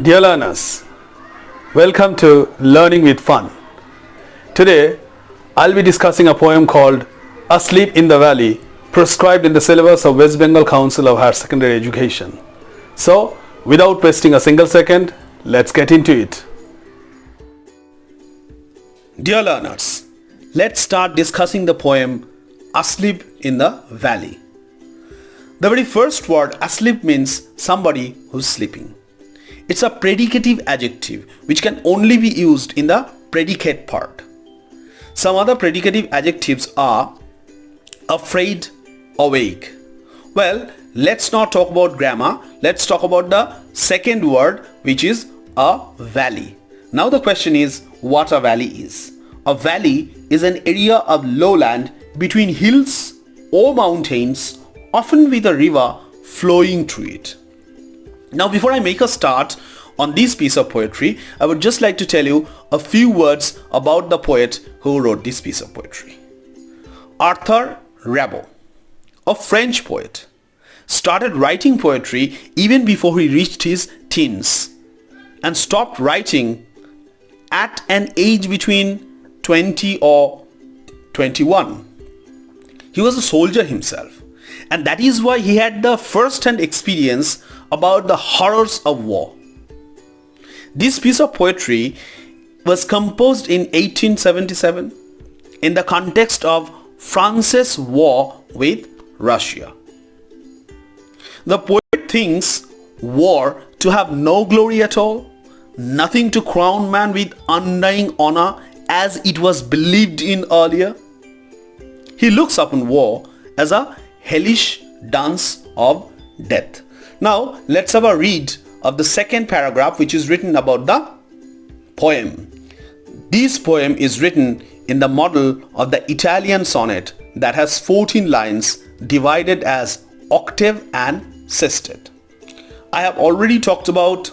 Dear learners, welcome to Learning with Fun. Today, I'll be discussing a poem called Asleep in the Valley, prescribed in the syllabus of West Bengal Council of Higher Secondary Education. So, without wasting a single second, let's get into it. Dear learners, let's start discussing the poem Asleep in the Valley. The very first word asleep means somebody who's sleeping. It's a predicative adjective which can only be used in the predicate part. Some other predicative adjectives are afraid, awake. Well, let's not talk about grammar. Let's talk about the second word, which is a valley. Now the question is what a valley is. A valley is an area of lowland between hills or mountains, often with a river flowing through it. Now before I make a start on this piece of poetry, I would just like to tell you a few words about the poet who wrote this piece of poetry. Arthur Rimbaud, a French poet, started writing poetry even before he reached his teens and stopped writing at an age between 20 or 21. He was a soldier himself, and that is why he had the first-hand experience about the horrors of war. This piece of poetry was composed in 1877 in the context of France's war with Russia. The poet thinks war to have no glory at all, nothing to crown man with undying honor as it was believed in earlier. He looks upon war as a hellish dance of death. Now let's have a read of the second paragraph, which is written about the poem. This poem is written in the model of the Italian sonnet that has 14 lines divided as octave and sestet. I have already talked about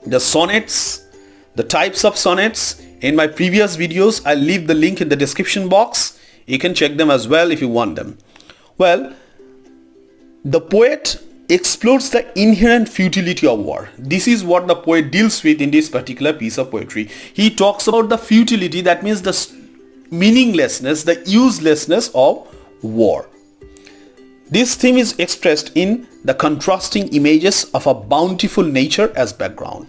the sonnets, the types of sonnets in my previous videos. I'll leave the link in the description box. You can check them as well if you want them. Well, the poet explores the inherent futility of war. This is what the poet deals with in this particular piece of poetry. He talks about the futility, that means the meaninglessness, the uselessness of war. This theme is expressed in the contrasting images of a bountiful nature as background.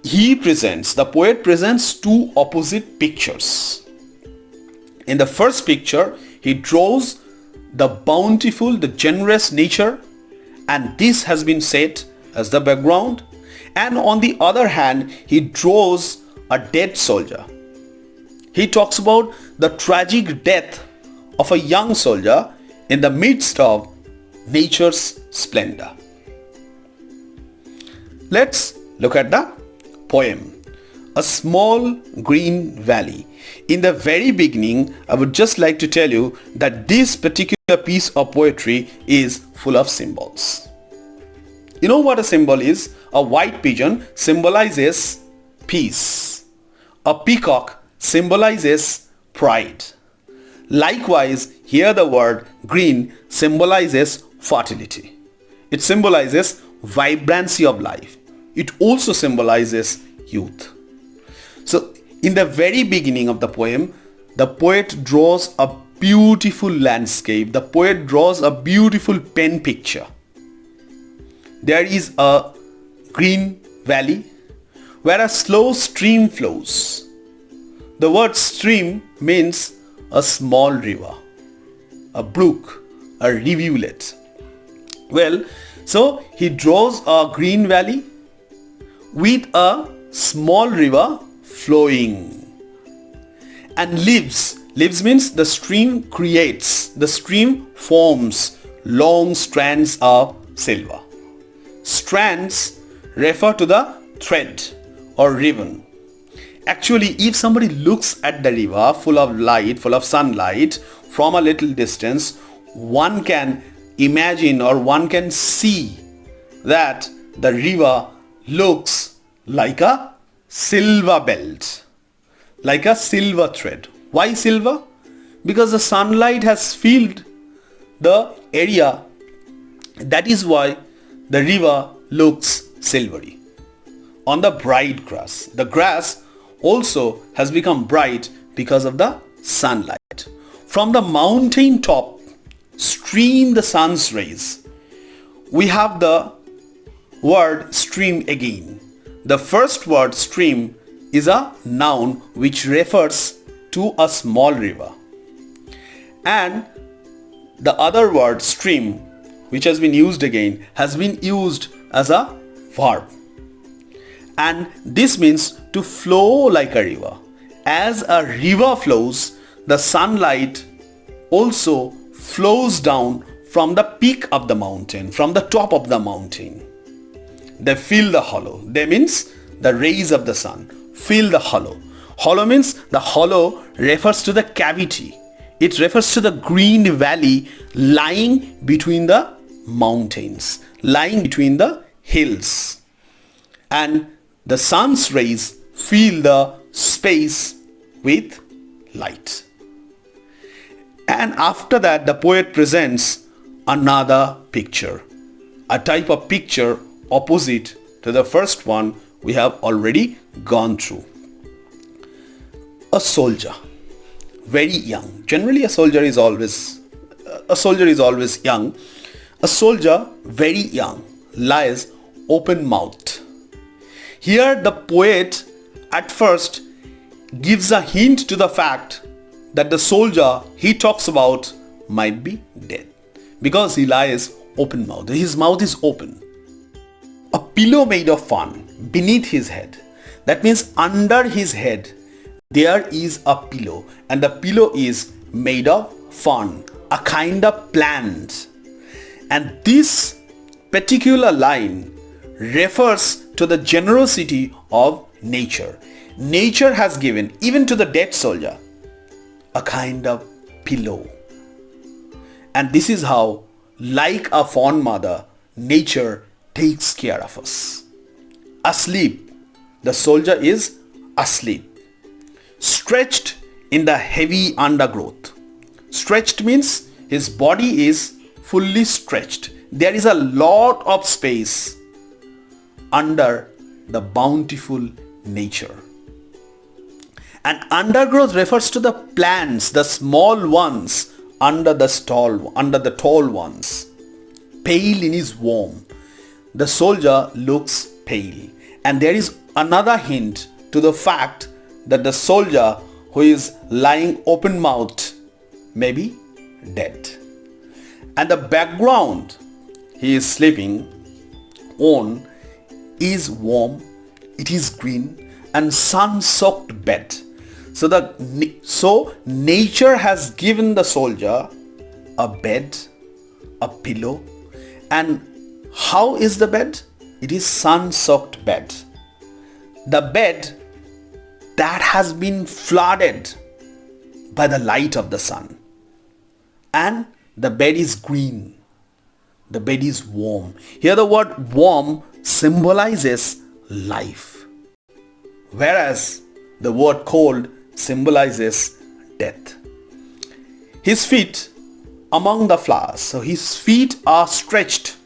The poet presents two opposite pictures. In the first picture, he draws the bountiful, the generous nature, and this has been set as the background. And on the other hand, he draws a dead soldier. He talks about the tragic death of a young soldier in the midst of nature's splendor. Let's look at the poem. A small green valley. In the very beginning, I would just like to tell you that this particular piece of poetry is full of symbols. You know what a symbol is? A white pigeon symbolizes peace. A peacock symbolizes pride. Likewise, here the word green symbolizes fertility. It symbolizes vibrancy of life. It also symbolizes youth. So, in the very beginning of the poem, the poet draws a beautiful landscape. The poet draws a beautiful pen picture. There is a green valley where a slow stream flows. The word stream means a small river, a brook, a rivulet. Well, so he draws a green valley with a small river flowing, and leaves means the stream forms long strands of silver. Strands refer to the thread or ribbon. Actually, if somebody looks at the river full of light, full of sunlight from a little distance, one can imagine or one can see that the river looks like a silver belt, like a silver thread. Why silver? Because the sunlight has filled the area. That is why the river looks silvery. On the bright grass. The grass also has become bright because of the sunlight. From the mountain top stream the sun's rays. We have the word stream again. The first word stream is a noun which refers to a small river. And the other word stream, which has been used again, has been used as a verb. And this means to flow like a river. As a river flows, the sunlight also flows down from the peak of the mountain, from the top of the mountain. They fill the hollow. They means the rays of the sun fill the hollow. Hollow means the hollow refers to the cavity. It refers to the green valley lying between the mountains, lying between the hills. And the sun's rays fill the space with light. And after that, the poet presents another picture, a type of picture opposite to the first one we have already gone through. A soldier, very young. Generally, a soldier is always young. A soldier, very young, lies open-mouthed. Here, the poet at first gives a hint to the fact that the soldier he talks about might be dead because he lies open-mouthed. His mouth is open. A pillow made of fern beneath his head. That means under his head there is a pillow, and the pillow is made of fern, a kind of plant. And this particular line refers to the generosity of nature. Nature has given, even to the dead soldier, a kind of pillow. And this is how, like a fond mother, nature takes care of us. Asleep. The soldier is asleep. Stretched in the heavy undergrowth. Stretched means his body is fully stretched. There is a lot of space under the bountiful nature. And undergrowth refers to the plants, the small ones under the tall ones. Pale in his warmth. The soldier looks pale. And there is another hint to the fact that the soldier who is lying open-mouthed may be dead. And the background he is sleeping on is warm, it is green and sun-soaked bed. So nature has given the soldier a bed, a pillow. And how is the bed? It is sun-soaked bed. The bed that has been flooded by the light of the sun. And the bed is green. The bed is warm. Here the word warm symbolizes life, whereas the word cold symbolizes death. His feet among the flowers. So his feet are stretched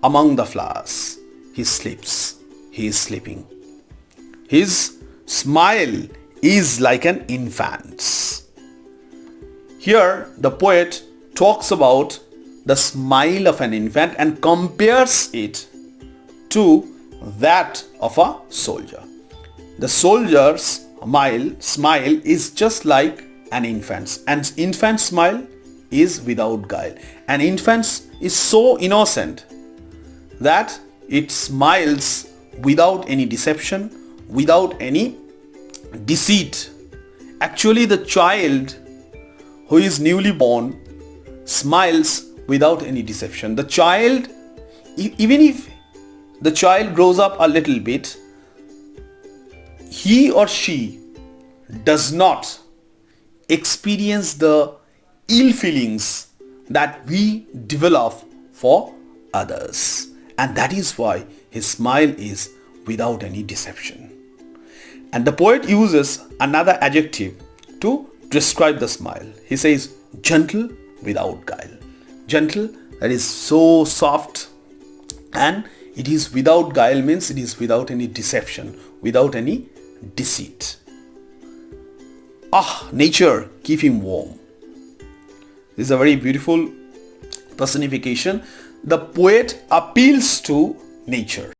among the flowers. He sleeps. He is sleeping. His smile is like an infant's. Here the poet talks about the smile of an infant and compares it to that of a soldier. The soldier's smile is just like an infant's. An infant's smile is without guile. An infant is so innocent that it smiles without any deception, without any deceit. Actually, the child who is newly born smiles without any deception. The child, even if the child grows up a little bit, he or she does not experience the ill feelings that we develop for others. And that is why his smile is without any deception. And the poet uses another adjective to describe the smile. He says gentle without guile. Gentle, that is so soft, and It is without guile means it is without any deception, without any deceit. Ah, nature, keep him warm. This is a very beautiful personification. The poet appeals to nature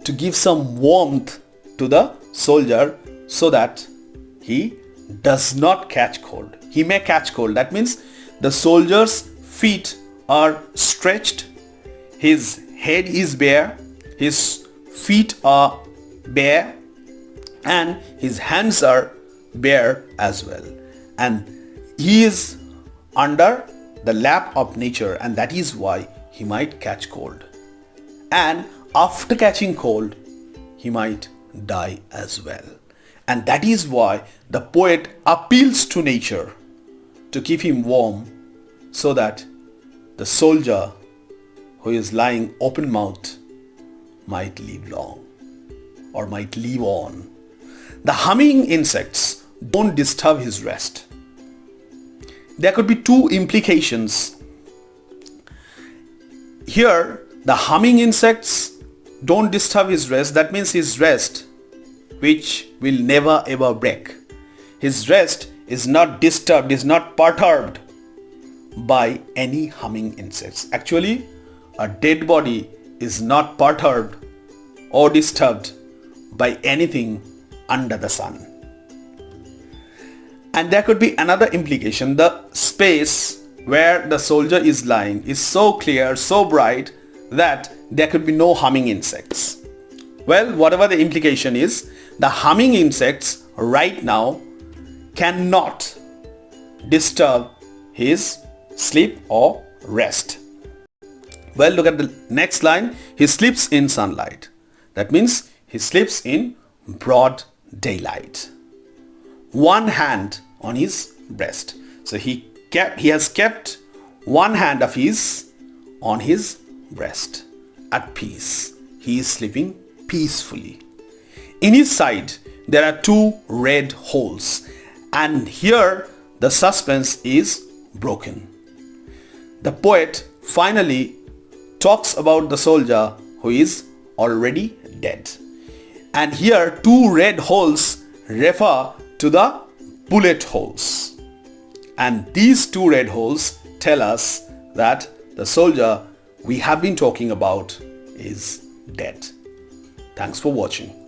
to give some warmth to the soldier so that he does not catch cold. He may catch cold. That means the soldier's feet are stretched, his head is bare, his feet are bare, and his hands are bare as well. And he is under the lap of nature, and that is why he might catch cold. And after catching cold, he might die as well. And that is why the poet appeals to nature to keep him warm so that the soldier who is lying open-mouthed might live long or might live on. The humming insects don't disturb his rest. There could be two implications. Here, the humming insects don't disturb his rest. That means his rest, which will never ever break. His rest is not disturbed, is not perturbed by any humming insects. Actually, a dead body is not perturbed or disturbed by anything under the sun. And there could be another implication. The space where the soldier is lying is so clear, so bright that there could be no humming insects. Well, whatever the implication is, the humming insects right now cannot disturb his sleep or rest. Well, look at the next line. He sleeps in sunlight. That means he sleeps in broad daylight. One hand on his breast. So he has kept one hand of his on his breast at peace. He is sleeping peacefully. In his side there are two red holes, and here the suspense is broken. The poet finally talks about the soldier who is already dead. And here two red holes refer to the bullet holes. And these two red holes tell us that the soldier we have been talking about is dead. Thanks for watching.